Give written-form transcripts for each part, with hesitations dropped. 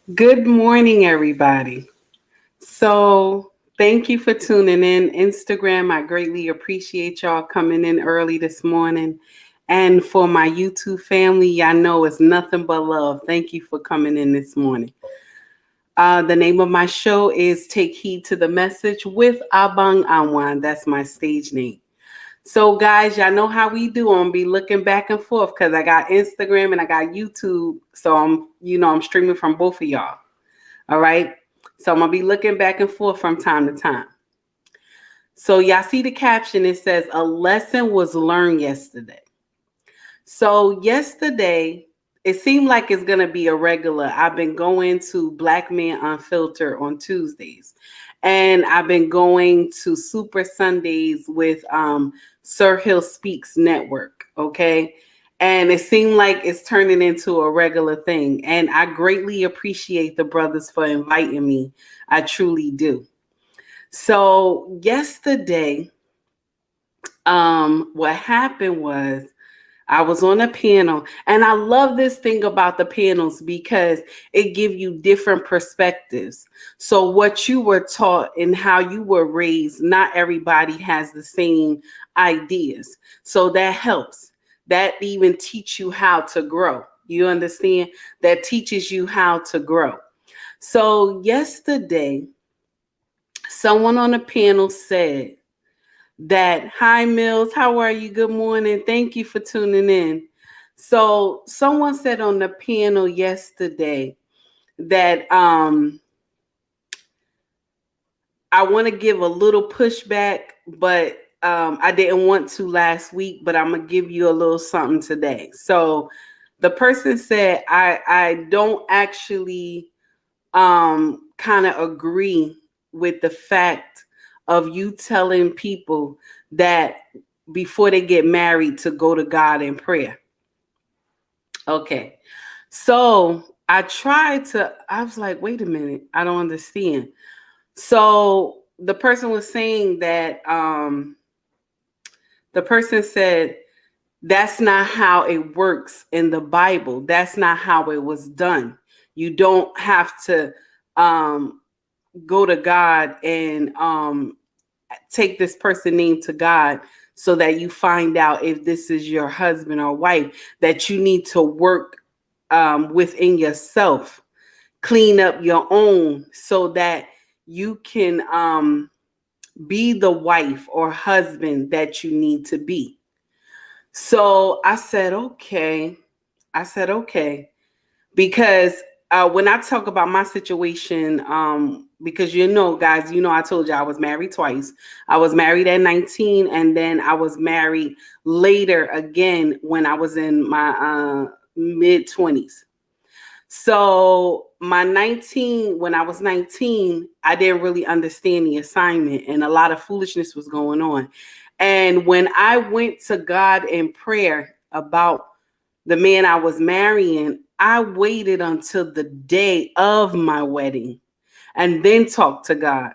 Good morning, everybody. Thank you for tuning in. Instagram, I greatly appreciate y'all coming in early this morning. And for my YouTube family, y'all know it's nothing but love. Thank you for coming in this morning. The name of my show is Take Heed to the Message with Abang Anwan. That's my stage name. So, guys, y'all know how we do. I'm be looking back and forth because I got Instagram and I got YouTube. So I'm streaming from both of y'all. All right. So I'm gonna be looking back and forth from time to time. So y'all see the caption, it says a lesson was learned yesterday. So yesterday, it seemed like it's gonna be a regular. I've been going to Black Man Unfiltered on Tuesdays. And I've been going to Super Sundays with Sir Hill Speaks Network. Okay. And it seemed like it's turning into a regular thing. And I greatly appreciate the brothers for inviting me. I truly do. So yesterday, what happened was I was on a panel, and I love this thing about the panels because it gives you different perspectives. So what you were taught and how you were raised, not everybody has the same ideas. So that helps. That even teach you how to grow. You understand? That teaches you how to grow. So yesterday, someone on the panel said that, hi Mills, how are you? Good morning. Thank you for tuning in. So someone said on the panel yesterday that I want to give a little pushback, but I didn't want to last week, but I'm gonna give you a little something today. So the person said I don't actually kind of agree with the fact of you telling people that before they get married to go to God in prayer. Okay. So I was like, wait a minute, I don't understand. So the person was saying that the person said that's not how it works in the Bible. That's not how it was done. You don't have to go to God and take this person name to God so that you find out if this is your husband or wife, that you need to work within yourself, clean up your own so that you can be the wife or husband that you need to be. So I said, okay. I said, okay. Because when I talk about my situation, because guys, I told you I was married twice. I was married at 19, and then I was married later again when I was in my mid 20s. So when I was 19, I didn't really understand the assignment, and a lot of foolishness was going on. And when I went to God in prayer about the man I was marrying, I waited until the day of my wedding and then talked to God.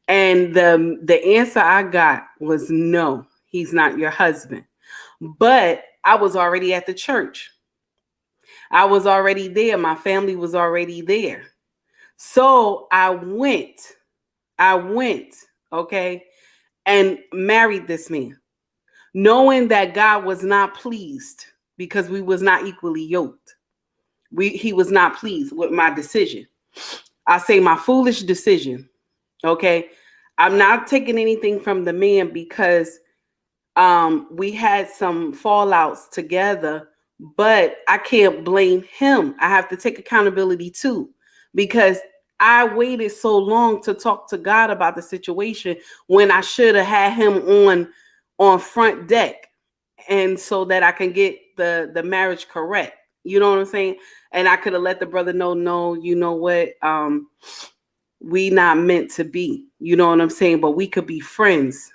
And the answer I got was no, he's not your husband. But I was already at the church. I was already there. My family was already there. So I went, okay, and married this man, knowing that God was not pleased because we was not equally yoked. He was not pleased with my decision. I say my foolish decision. Okay. I'm not taking anything from the man because we had some fallouts together, but I can't blame him. I have to take accountability too, because I waited so long to talk to God about the situation when I should have had him on front deck, and so that I can get the marriage correct. You know what I'm saying? And I could have let the brother know, no, you know what? We not meant to be. You know what I'm saying? But we could be friends.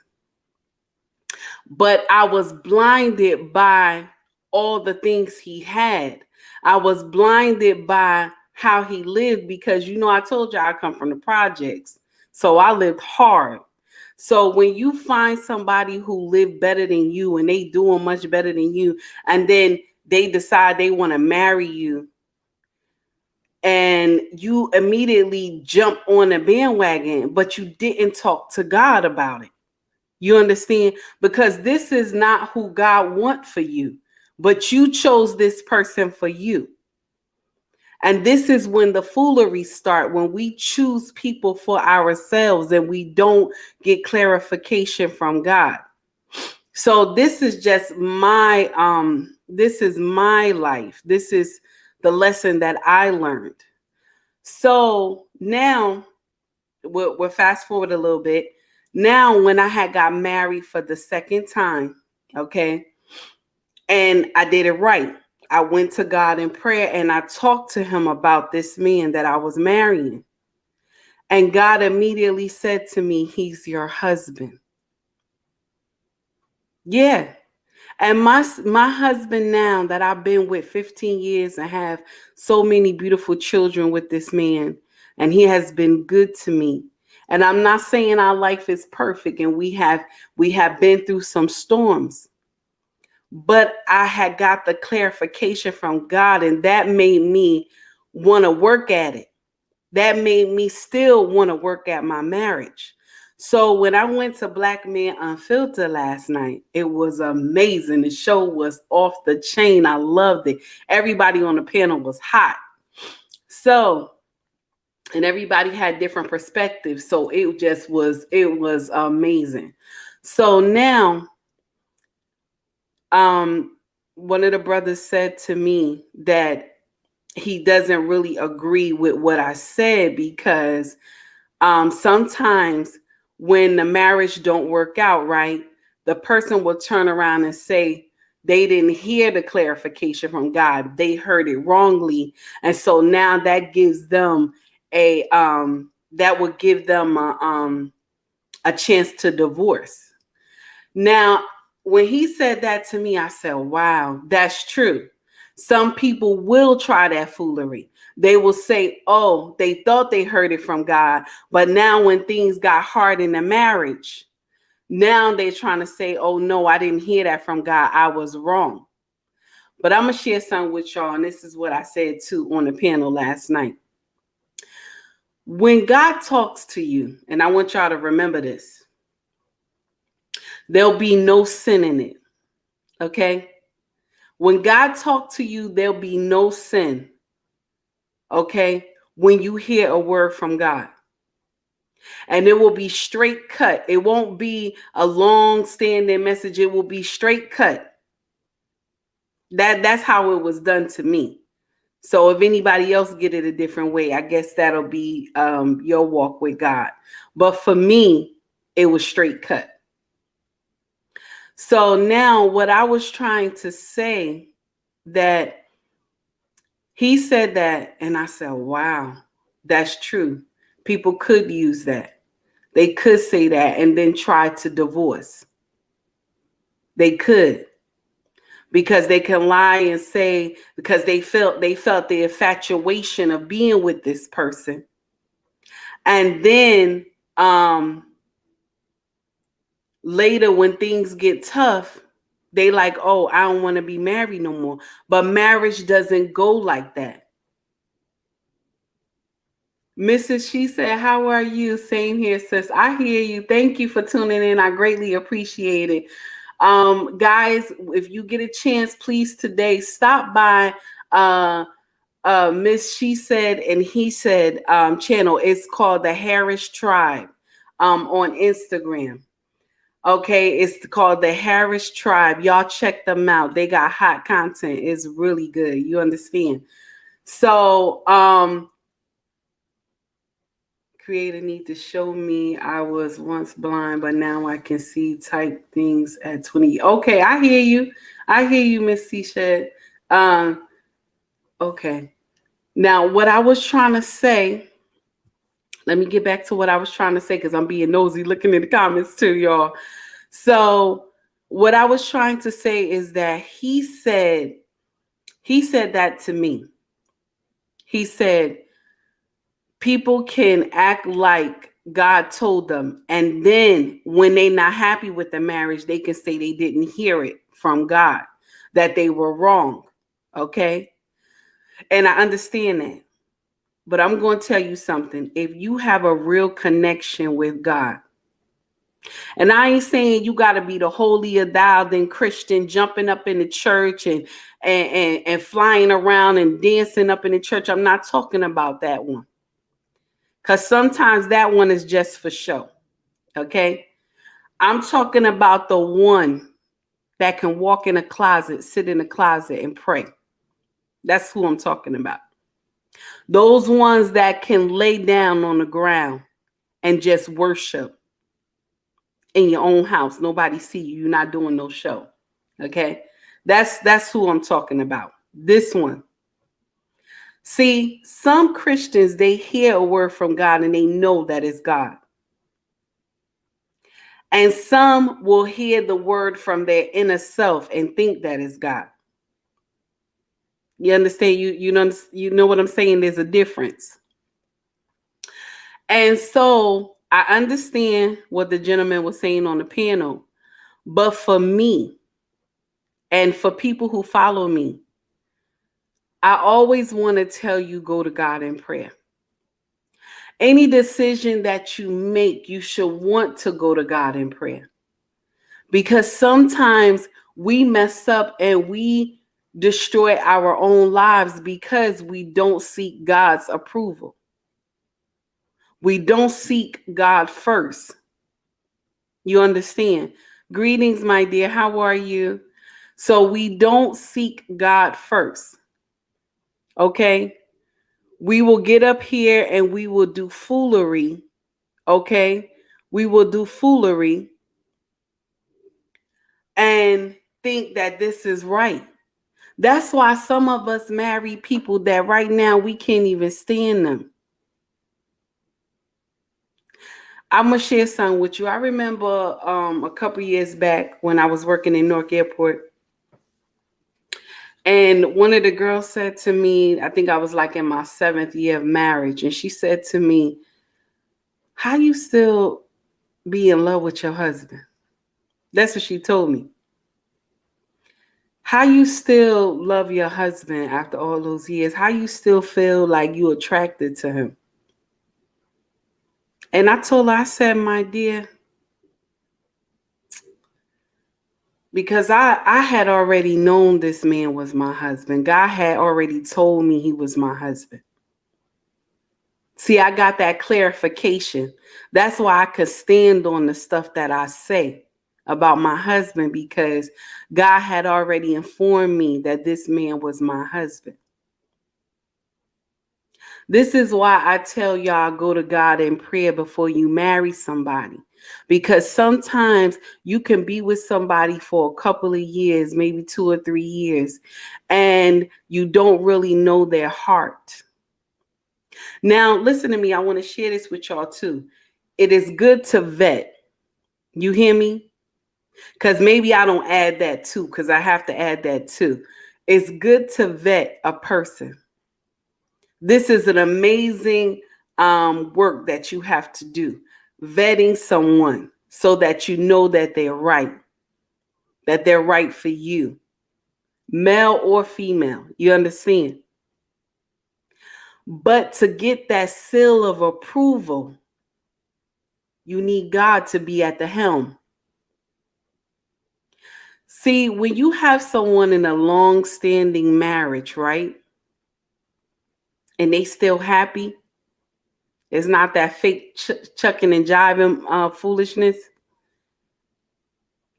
But I was blinded by all the things he had. I was blinded by how he lived because I told you I come from the projects. So I lived hard. So when you find somebody who lived better than you and they doing much better than you, and then they decide they want to marry you, and you immediately jump on the bandwagon, but you didn't talk to God about it. You understand? Because this is not who God wants for you, but you chose this person for you. And this is when the foolery start, when we choose people for ourselves and we don't get clarification from God. So this is just my this is my life. This is the lesson that I learned. So now we'll fast forward a little bit. Now, when I had got married for the second time, okay, and I did it right. I went to God in prayer and I talked to him about this man that I was marrying. And God immediately said to me, he's your husband. Yeah. And my husband now that I've been with 15 years and have so many beautiful children with this man, and he has been good to me. And I'm not saying our life is perfect and we have been through some storms. But I had got the clarification from God, and that made me want to work at it. That made me still want to work at my marriage. So when I went to Black Men Unfiltered last night, it was amazing. The show was off the chain. I loved it. Everybody on the panel was hot. So, and everybody had different perspectives. So it was amazing. So now, one of the brothers said to me that he doesn't really agree with what I said because sometimes when the marriage don't work out right, the person will turn around and say they didn't hear the clarification from God. They heard it wrongly. And so now that gives them that would give them a chance to divorce. Now, when he said that to me, I said, wow, that's true. Some people will try that foolery. They will say, oh, they thought they heard it from God, but now when things got hard in the marriage, now they're trying to say, oh, no, I didn't hear that from God. I was wrong. But I'm going to share something with y'all, and this is what I said too on the panel last night. When God talks to you, and I want y'all to remember this, there'll be no sin in it, okay? When God talks to you, there'll be no sin, okay? When you hear a word from God. And it will be straight cut. It won't be a long standing message. It will be straight cut. That's how it was done to me. So if anybody else get it a different way, I guess that'll be your walk with God. But for me, it was straight cut. So now what I was trying to say, that he said that, and I said, wow, that's true. People could use that. They could say that and then try to divorce. They could. Because they can lie and say, because they felt the infatuation of being with this person. And then later when things get tough, they like, oh, I don't want to be married no more. But marriage doesn't go like that. Mrs. She said, how are you? Same here, sis. I hear you. Thank you for tuning in. I greatly appreciate it. Guys, if you get a chance, please today stop by Miss She Said and He Said channel. It's called the Harris Tribe on Instagram. Okay, it's called the Harris Tribe. Y'all check them out. They got hot content. It's really good. You understand? So Creator need to show me I was once blind, but now I can see type things at 20. Okay, I hear you. I hear you, Miss C-Shed. Okay. Now, what I was trying to say, let me get back to what I was trying to say because I'm being nosy looking in the comments too, y'all. So what I was trying to say is that he said that to me. He said, people can act like God told them. And then when they're not happy with the marriage, they can say they didn't hear it from God, that they were wrong. Okay. And I understand that. But I'm going to tell you something. If you have a real connection with God, and I ain't saying you got to be the holier thou than Christian, jumping up in the church and flying around and dancing up in the church. I'm not talking about that one. Because sometimes that one is just for show. Okay. I'm talking about the one that can walk in a closet, sit in a closet and pray. That's who I'm talking about. Those ones that can lay down on the ground and just worship in your own house. Nobody see you. You're not doing no show. Okay? That's who I'm talking about. This one. See, some Christians, they hear a word from God and they know that it's God. And some will hear the word from their inner self and think that it's God. You understand? You know what I'm saying? There's a difference. And so I understand what the gentleman was saying on the panel. But for me, and for people who follow me, I always want to tell you, go to God in prayer. Any decision that you make, you should want to go to God in prayer. Because sometimes we mess up and we destroy our own lives because we don't seek God's approval. We don't seek God first. You understand? Greetings, my dear. How are you? So we don't seek God first. Okay? We will get up here and we will do foolery. Okay? We will do foolery and think that this is right. That's why some of us marry people that right now we can't even stand them. I'm going to share something with you. I remember a couple years back when I was working in Newark Airport. And one of the girls said to me, I think I was like in my 7th year of marriage. And she said to me, how you still be in love with your husband? That's what she told me. How you still love your husband after all those years? How you still feel like you attracted to him? And I told her, I said, my dear, because I had already known this man was my husband. God had already told me he was my husband. See, I got that clarification. That's why I could stand on the stuff that I say about my husband, because God had already informed me that this man was my husband. This is why I tell y'all, go to God in prayer before you marry somebody. Because sometimes you can be with somebody for a couple of years, maybe 2 or 3 years, and you don't really know their heart. Now, listen to me. I want to share this with y'all too. It is good to vet. You hear me? Because maybe I don't add that too, because I have to add that too. It's good to vet a person. This is an amazing work that you have to do. Vetting someone so that you know that they're right for you, male or female. You understand? But to get that seal of approval, you need God to be at the helm. See, when you have someone in a long-standing marriage, right? And they still happy, it's not that fake chucking and jiving foolishness.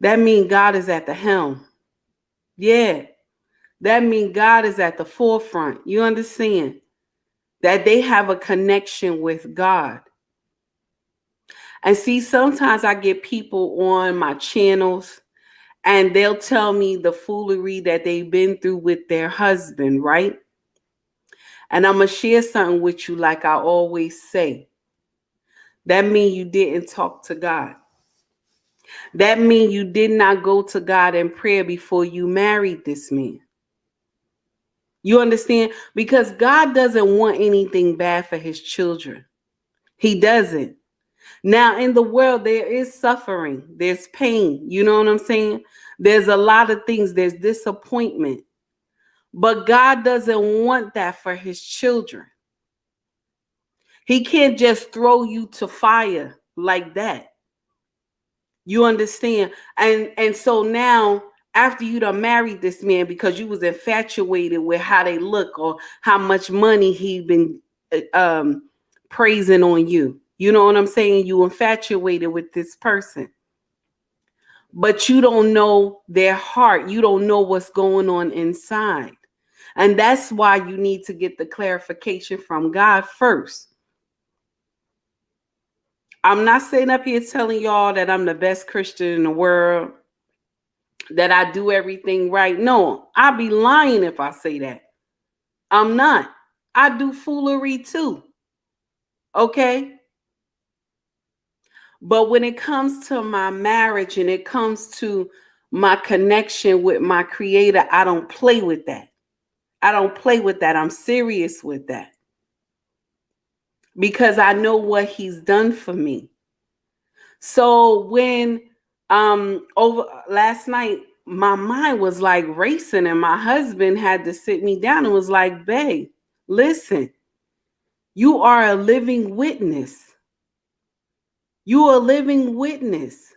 That means God is at the helm. Yeah, that means God is at the forefront. You understand? That they have a connection with God. And see, sometimes I get people on my channels and they'll tell me the foolery that they've been through with their husband, right? And I'm going to share something with you like I always say. That means you didn't talk to God. That means you did not go to God in prayer before you married this man. You understand? Because God doesn't want anything bad for his children. He doesn't. Now, in the world, there is suffering. There's pain. You know what I'm saying? There's a lot of things. There's disappointment. But God doesn't want that for his children. He can't just throw you to fire like that. You understand? And so now, after you done married this man because you was infatuated with how they look or how much money he been praising on you. You know what I'm saying? You infatuated with this person. But you don't know their heart. You don't know what's going on inside. And that's why you need to get the clarification from God first. I'm not sitting up here telling y'all that I'm the best Christian in the world, that I do everything right. No, I'd be lying if I say that. I'm not. I do foolery too. Okay? But when it comes to my marriage and it comes to my connection with my creator, I don't play with that. I don't play with that. I'm serious with that. Because I know what he's done for me. So when over last night, my mind was like racing, and my husband had to sit me down and was like, babe, listen, you are a living witness. You are a living witness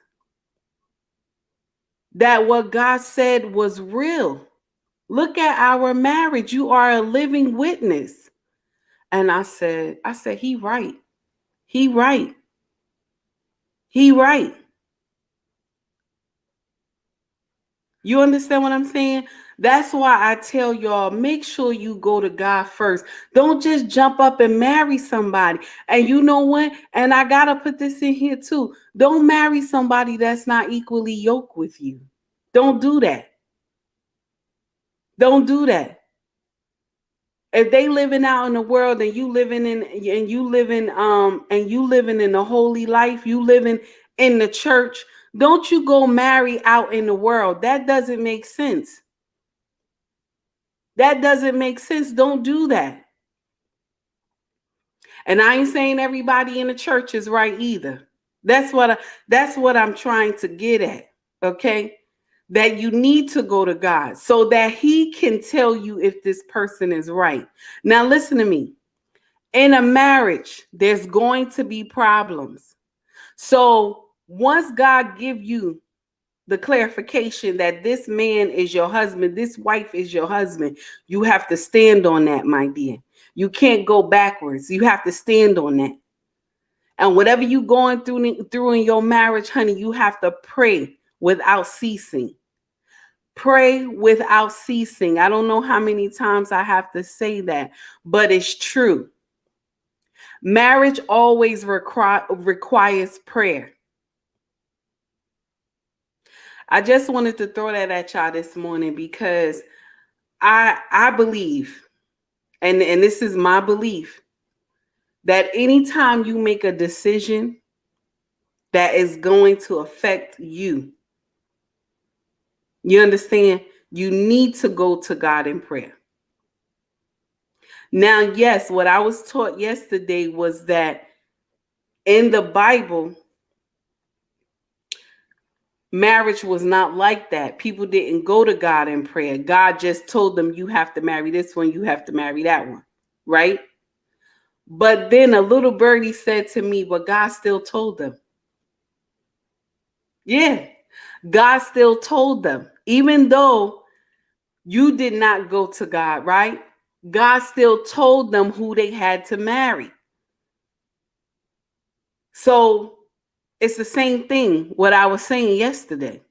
that what God said was real. Look at our marriage. You are a living witness. And I said, he right. He right. He right. You understand what I'm saying? That's why I tell y'all, make sure you go to God first. Don't just jump up and marry somebody. And you know what? And I got to put this in here too. Don't marry somebody that's not equally yoked with you. Don't do that. Don't do that. If they living out in the world and you living in the holy life, you living in the church, don't you go marry out in the world. That doesn't make sense. That doesn't make sense. Don't do that. And I ain't saying everybody in the church is right either. That's what I'm trying to get at. Okay? That you need to go to God so that he can tell you if this person is right. Now listen to me. In a marriage, there's going to be problems. So once God give you the clarification that this man is your husband, this wife is your husband, you have to stand on that, my dear. You can't go backwards. You have to stand on that. And whatever you going through in your marriage, honey, you have to pray without ceasing. Pray without ceasing. I don't know how many times I have to say that, but it's true. Marriage always requires prayer. I just wanted to throw that at y'all this morning because I believe, and this is my belief, that anytime you make a decision that is going to affect you, you understand, you need to go to God in prayer. Now, yes, what I was taught yesterday was that in the Bible, marriage was not like that. People didn't go to God in prayer. God just told them, you have to marry this one, you have to marry that one, right? But then a little birdie said to me, but God still told them. Yeah, God still told them, even though you did not go to God, right? God still told them who they had to marry. So it's the same thing, what I was saying yesterday.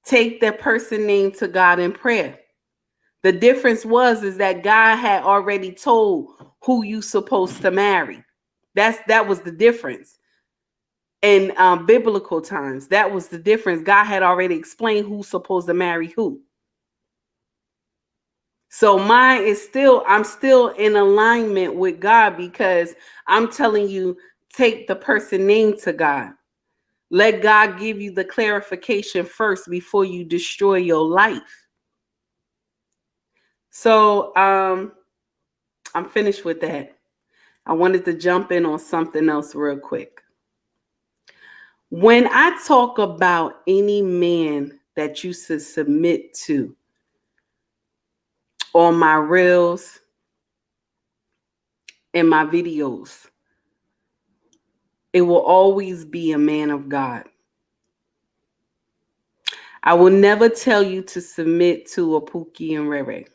Take that person name to God in prayer. The difference is that God had already told who you supposed to marry. That was the difference. In biblical times, that was the difference. God had already explained who's supposed to marry who. So mine is I'm still in alignment with God because I'm telling you, take the person name to God. Let God give you the clarification first before you destroy your life. So I'm finished with that. I wanted to jump in on something else real quick. When I talk about any man that you should submit to on my reels, in my videos. It will always be a man of God. I will never tell you to submit to a Pookie and Rere.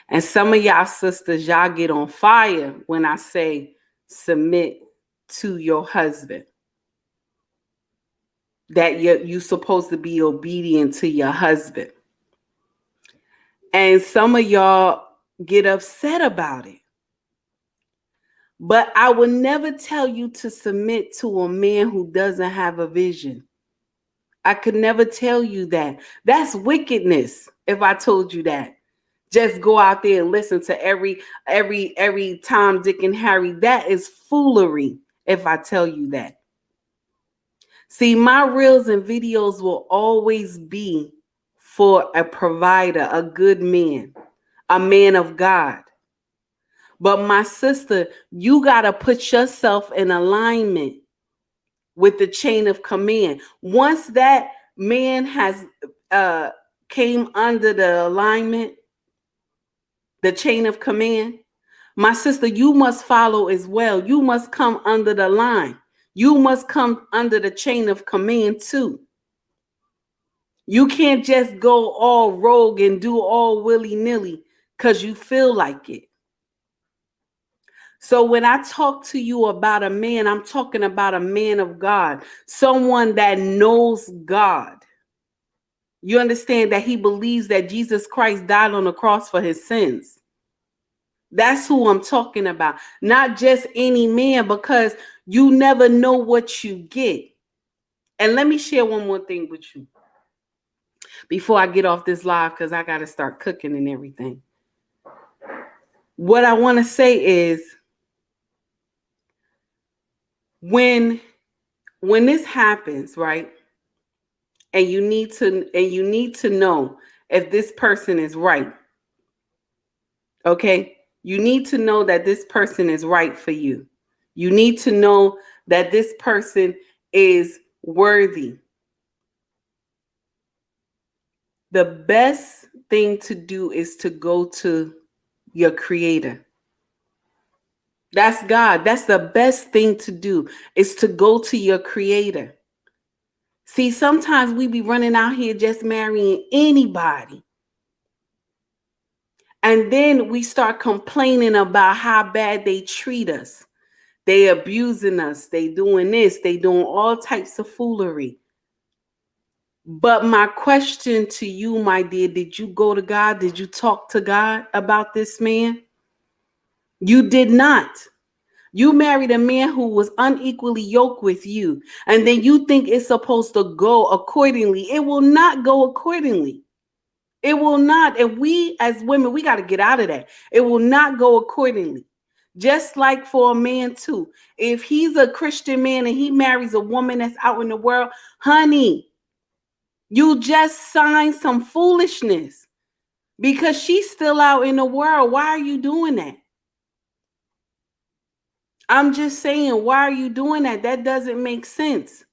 And some of y'all sisters, y'all get on fire when I say submit to your husband. That you're supposed to be obedient to your husband. And some of y'all get upset about it. But I will never tell you to submit to a man who doesn't have a vision. I could never tell you that. That's wickedness if I told you that. Just go out there and listen to every Tom, Dick, and Harry. That is foolery if I tell you that. See, my reels and videos will always be for a provider, a good man, a man of God. But my sister, you got to put yourself in alignment with the chain of command. Once that man has came under the alignment, the chain of command, my sister, you must follow as well. You must come under the line. You must come under the chain of command too. You can't just go all rogue and do all willy-nilly because you feel like it. So when I talk to you about a man, I'm talking about a man of God, someone that knows God. You understand that he believes that Jesus Christ died on the cross for his sins. That's who I'm talking about. Not just any man, because you never know what you get. And let me share one more thing with you before I get off this live, because I got to start cooking and everything. What I want to say is, when this happens, right? And you need to know if this person is right. Okay? You need to know that this person is right for you. You need to know that this person is worthy. The best thing to do is to go to your creator. That's God. That's the best thing to do, is to go to your creator. See, sometimes we be running out here just marrying anybody. And then we start complaining about how bad they treat us. They abusing us. They doing this. They doing all types of foolery. But my question to you, my dear, did you go to God? Did you talk to God about this man? You did not. You married a man who was unequally yoked with you, and then you think it's supposed to go accordingly. It will not go accordingly. It will not. And we as women, we got to get out of that. It will not go accordingly. Just like for a man too. If he's a Christian man and he marries a woman that's out in the world, honey, you just signed some foolishness because she's still out in the world. Why are you doing that? I'm just saying, why are you doing that? That doesn't make sense.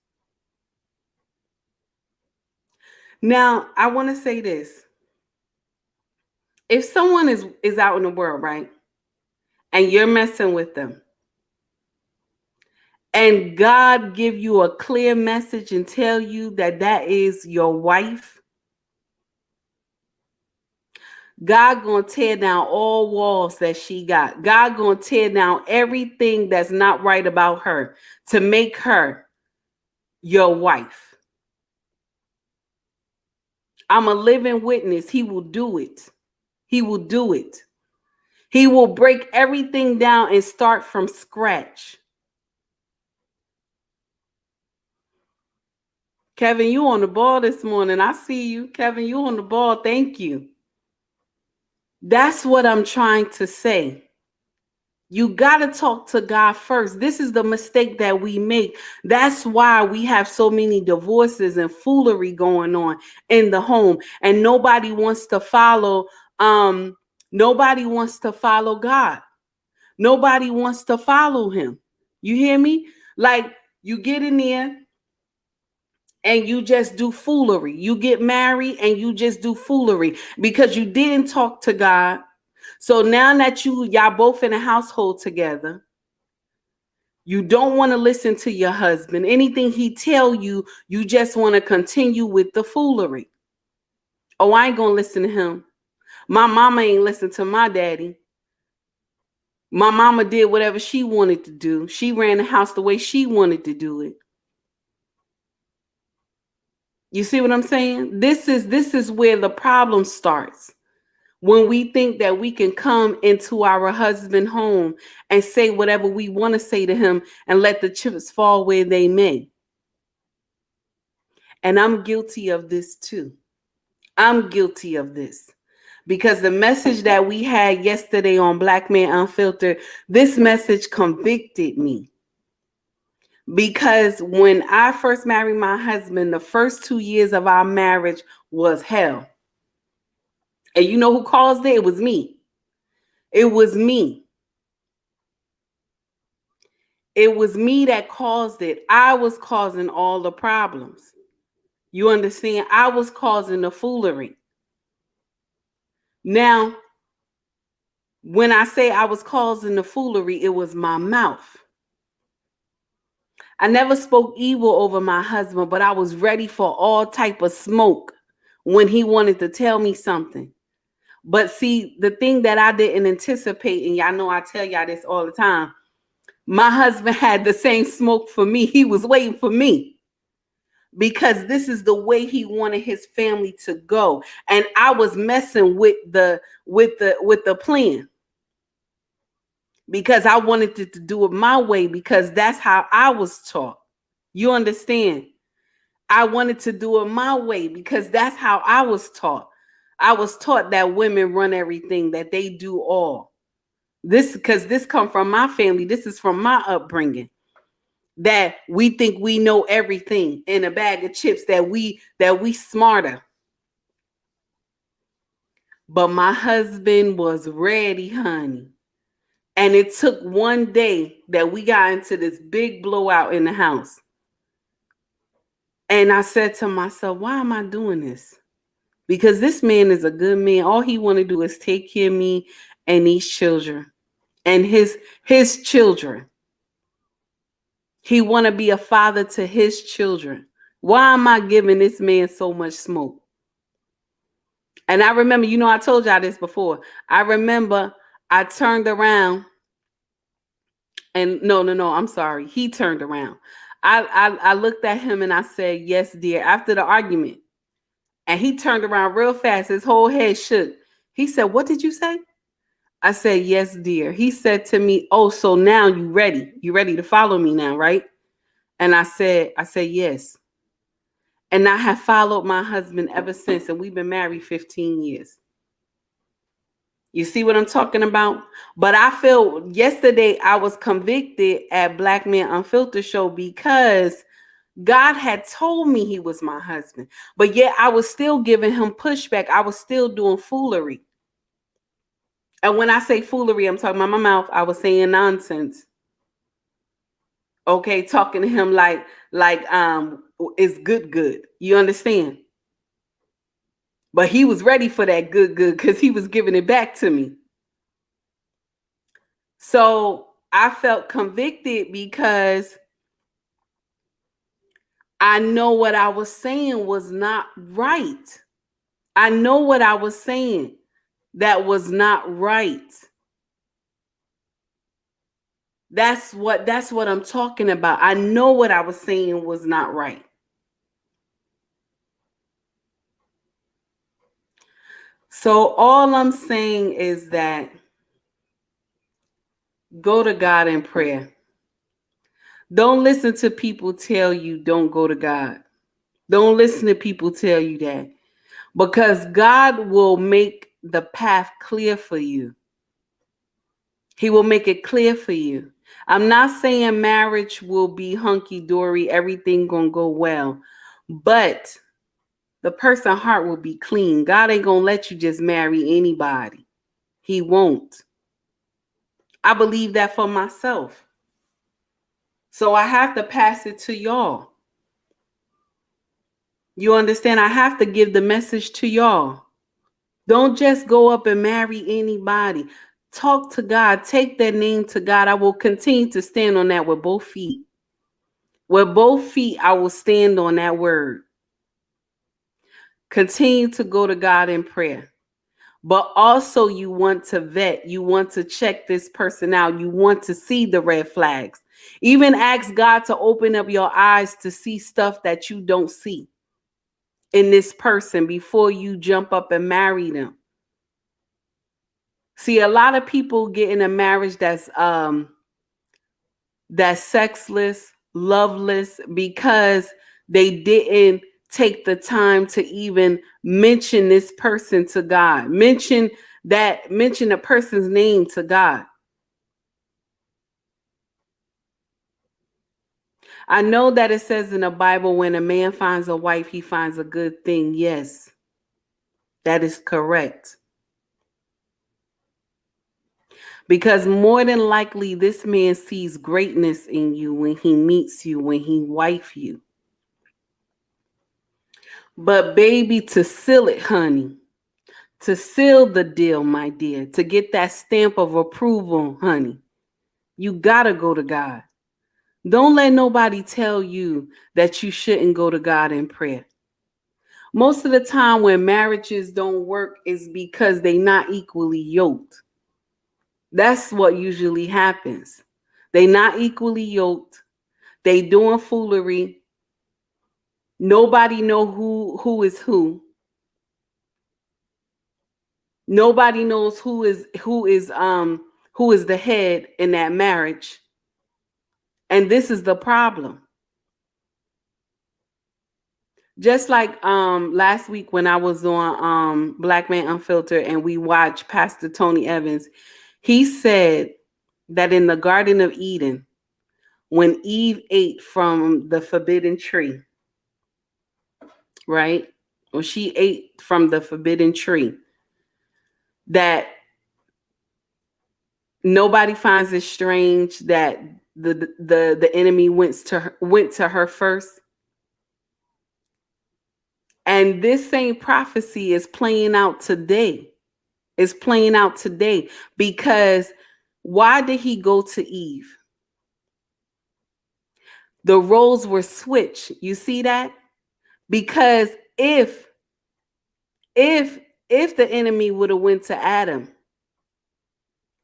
Now, I want to say this. If someone is out in the world, right, and you're messing with them, and God give you a clear message and tell you that that is your wife, God gonna tear down all walls that she got. God gonna tear down everything that's not right about her to make her your wife. I'm a living witness. He will do it. He will do it. He will break everything down and start from scratch. Kevin, you on the ball this morning. I see you. Kevin, you on the ball. Thank you. That's what I'm trying to say. You got to talk to God first. This is the mistake that we make. That's why we have so many divorces and foolery going on in the home. And nobody wants to follow. Nobody wants to follow God. Nobody wants to follow him. You hear me? Like, you get in there and you just do foolery. You get married and you just do foolery because you didn't talk to God. So now that y'all both in a household together, you don't want to listen to your husband. Anything he tell you, you just want to continue with the foolery. Oh, I ain't gonna listen to him. My mama ain't listen to my daddy. My mama did whatever she wanted to do. She ran the house the way she wanted to do it. You see what I'm saying? This is where the problem starts. When we think that we can come into our husband home and say whatever we want to say to him and let the chips fall where they may. And I'm guilty of this too. I'm guilty of this. Because the message that we had yesterday on Black Man Unfiltered, this message convicted me. Because when I first married my husband, the first 2 years of our marriage was hell. And you know who caused it? It was me. It was me. It was me that caused it. I was causing all the problems. You understand? I was causing the foolery. Now, when I say I was causing the foolery, it was my mouth. I never spoke evil over my husband, but I was ready for all type of smoke when he wanted to tell me something. But see, the thing that I didn't anticipate, and y'all know I tell y'all this all the time, my husband had the same smoke for me. He was waiting for me because this is the way he wanted his family to go. And I was messing with the plan because I wanted to do it my way because that's how I was taught. You understand? I wanted to do it my way because that's how I was taught. I was taught that women run everything, that they do all. This because this come from my family. This is from my upbringing. That we think we know everything in a bag of chips, that we smarter. But my husband was ready, honey. And it took one day that we got into this big blowout in the house. And I said to myself, why am I doing this? Because this man is a good man. All he want to do is take care of me and these children and his children. He want to be a father to his children. Why am I giving this man so much smoke? And I remember, you know, I told y'all this before. I remember I turned around and no, I'm sorry. He turned around. I looked at him and I said, yes, dear, after the argument. And he turned around real fast. His whole head shook. He said, what did you say? I said, yes, dear. He said to me, oh, so now you ready? You ready to follow me now, right? And I said, yes. And I have followed my husband ever since. And we've been married 15 years. You see what I'm talking about? But I feel yesterday I was convicted at Black Man Unfiltered show because God had told me he was my husband. But yet I was still giving him pushback. I was still doing foolery. And when I say foolery, I'm talking about my mouth. I was saying nonsense. Okay, talking to him like it's good. You understand? But he was ready for that good because he was giving it back to me. So I felt convicted because I know what I was saying was not right. I know what I was saying that was not right. That's what I'm talking about. I know what I was saying was not right. So all I'm saying is that go to God in prayer. Don't listen to people tell you don't go to God. Don't listen to people tell you that. Because God will make the path clear for you. He will make it clear for you. I'm not saying marriage will be hunky-dory, everything gonna go well. But the person's heart will be clean. God ain't gonna let you just marry anybody. He won't. I believe that for myself. So I have to pass it to y'all. You understand? I have to give the message to y'all. Don't just go up and marry anybody. Talk to God. Take that name to God. I will continue to stand on that with both feet. With both feet, I will stand on that word. Continue to go to God in prayer. But also, you want to vet, you want to check this person out, you want to see the red flags. Even ask God to open up your eyes to see stuff that you don't see in this person before you jump up and marry them. See, a lot of people get in a marriage that's sexless, loveless, because they didn't take the time to even mention this person to God. Mention a person's name to God. I know that it says in the Bible, when a man finds a wife, he finds a good thing. Yes, that is correct. Because more than likely, this man sees greatness in you when he meets you, when he wife you. But baby, to seal it, honey, to seal the deal, my dear, to get that stamp of approval, honey, you gotta go to God. Don't let nobody tell you that you shouldn't go to God in prayer. Most of the time when marriages don't work is because they not equally yoked. That's what usually happens. They not equally yoked. They doing foolery. Nobody know who is who. Nobody knows who is the head in that marriage. And this is the problem. Just like last week when I was on Black Man Unfiltered and we watched Pastor Tony Evans, he said that in the Garden of Eden, when Eve ate from the forbidden tree, right? When she ate from the forbidden tree, that nobody finds it strange that the enemy went to her first. And this same prophecy is playing out today. It's playing out today because why did he go to Eve? The roles were switched. You see that? Because if if the enemy would have went to Adam,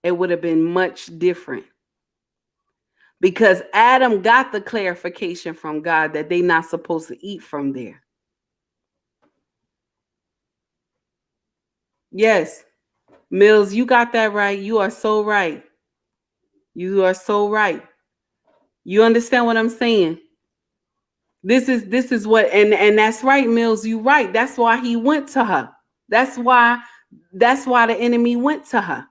it would have been much different. Because Adam got the clarification from God that they're not supposed to eat from there. Yes, Mills, you got that right. You are so right. You are so right. You understand what I'm saying? This is what, and that's right, Mills, you right. That's why he went to her. That's why the enemy went to her.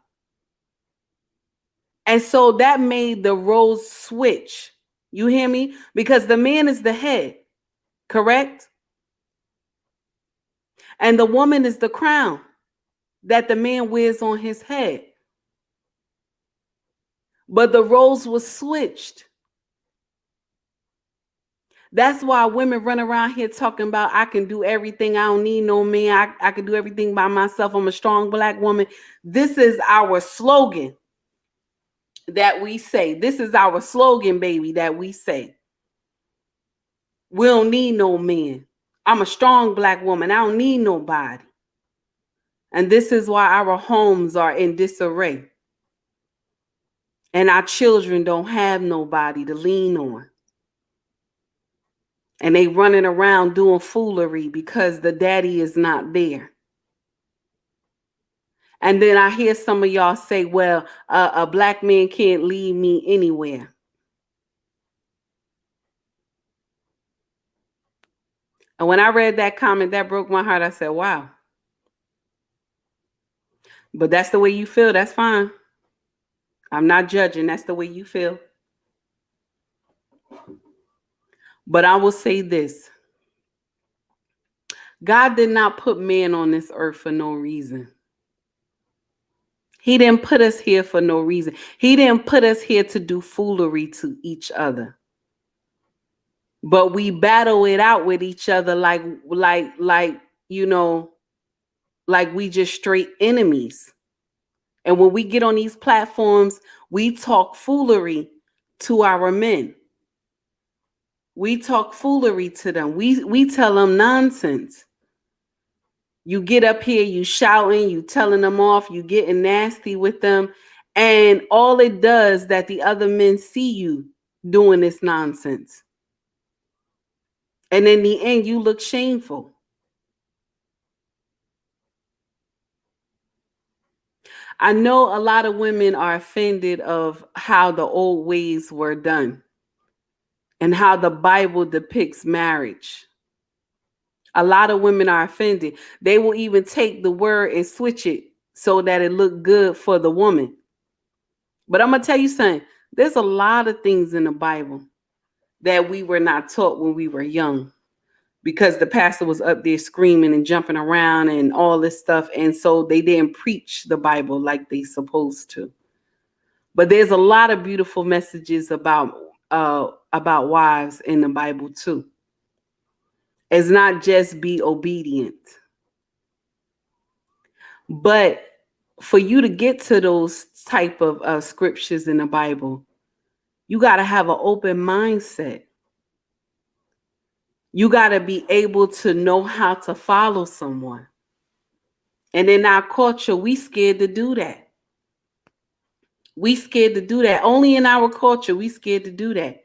And so that made the roles switch. You hear me? Because the man is the head, correct? And the woman is the crown that the man wears on his head. But the roles were switched. That's why women run around here talking about, I can do everything. I don't need no man. I can do everything by myself. I'm a strong Black woman. This is our slogan that we say. This is our slogan, baby, that we say. We don't need no man. I'm a strong Black woman. I don't need nobody. And this is why our homes are in disarray. And our children don't have nobody to lean on. And they running around doing foolery because the daddy is not there. And then I hear some of y'all say, well, a Black man can't lead me anywhere. And when I read that comment, that broke my heart. I said, wow. But that's the way you feel. That's fine. I'm not judging. That's the way you feel. But I will say this. God did not put man on this earth for no reason. He didn't put us here for no reason. He didn't put us here to do foolery to each other. But we battle it out with each other like like we just straight enemies. And when we get on these platforms, we talk foolery to our men. We talk foolery to them. We tell them nonsense. You get up here, you shouting, you telling them off, you getting nasty with them. And all it does that the other men see you doing this nonsense. And in the end, you look shameful. I know a lot of women are offended of how the old ways were done and how the Bible depicts marriage. A lot of women are offended. They will even take the word and switch it so that it look good for the woman. But I'm going to tell you something. There's a lot of things in the Bible that we were not taught when we were young, because the pastor was up there screaming and jumping around and all this stuff. And so they didn't preach the Bible like they supposed to. But there's a lot of beautiful messages about wives in the Bible too. It's not just be obedient. But for you to get to those type of scriptures in the Bible, you got to have an open mindset. You got to be able to know how to follow someone. And in our culture, we scared to do that. We scared to do that. Only in our culture, we scared to do that.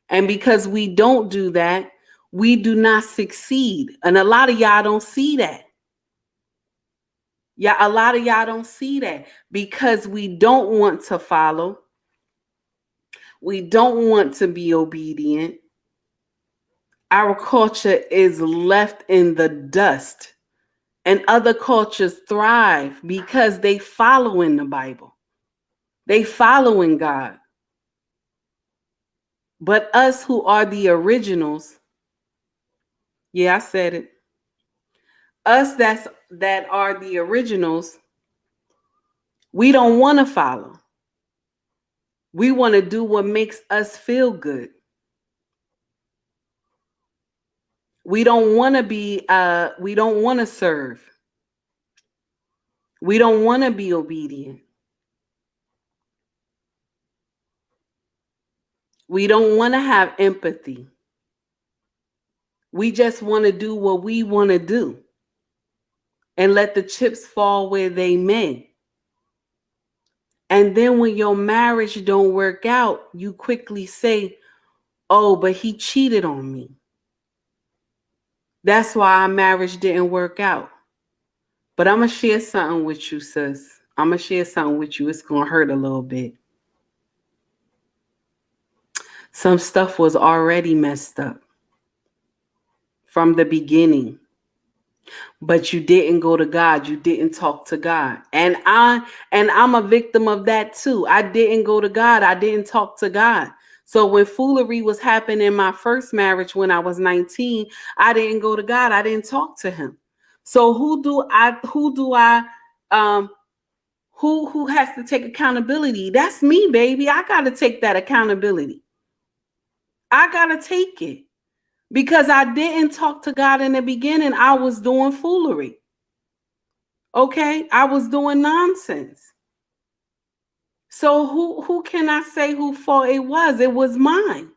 And because we don't do that, we do not succeed. And a lot of y'all don't see that. Yeah, a lot of y'all don't see that because we don't want to follow. We don't want to be obedient. Our culture is left in the dust. And other cultures thrive because they follow in the Bible. They follow in God. But us who are the originals, yeah, I said it. Us that are the originals, we don't want to follow. We want to do what makes us feel good. We don't want to be, we don't want to serve. We don't want to be obedient. We don't want to have empathy. We just want to do what we want to do and let the chips fall where they may. And then when your marriage don't work out, you quickly say, oh, but he cheated on me. That's why our marriage didn't work out. But I'm going to share something with you, sis. I'm going to share something with you. It's going to hurt a little bit. Some stuff was already messed up from the beginning. But you didn't go to God. You didn't talk to God. And I'm a victim of that too. I didn't go to God. I didn't talk to God. So when foolery was happening in my first marriage when I was 19, I didn't go to God. I didn't talk to him. So who has to take accountability? That's me, baby. I got to take that accountability. I got to take it. Because I didn't talk to God in the beginning. I was doing foolery. Okay? I was doing nonsense. So who can I say who fault it was? It was mine.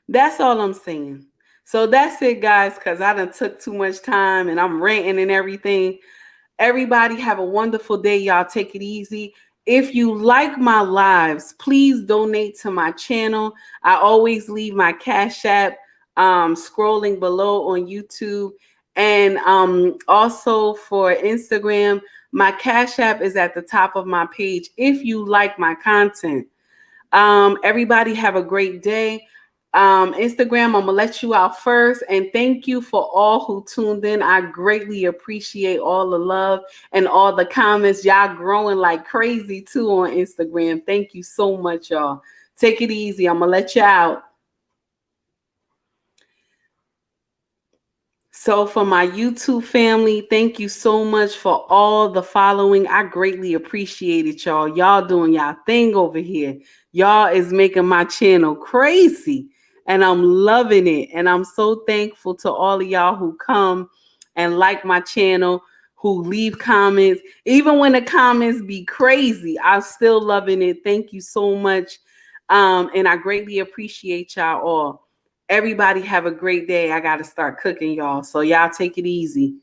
That's all I'm saying. So that's it, guys, because I done took too much time and I'm ranting and everything. Everybody have a wonderful day. Y'all take it easy. If you like my lives, please donate to my channel. I always leave my Cash App scrolling below on YouTube. And also for Instagram, my Cash App is at the top of my page if you like my content. Everybody have a great day. Instagram, I'm going to let you out first. And thank you for all who tuned in. I greatly appreciate all the love and all the comments. Y'all growing like crazy too on Instagram. Thank you so much, y'all. Take it easy. I'm going to let you out. So for my YouTube family, thank you so much for all the following. I greatly appreciate it, y'all. Y'all doing y'all thing over here. Y'all is making my channel crazy. And I'm loving it. And I'm so thankful to all of y'all who come and like my channel, who leave comments. Even when the comments be crazy, I'm still loving it. Thank you so much. And I greatly appreciate y'all all. Everybody have a great day. I got to start cooking, y'all. So y'all take it easy.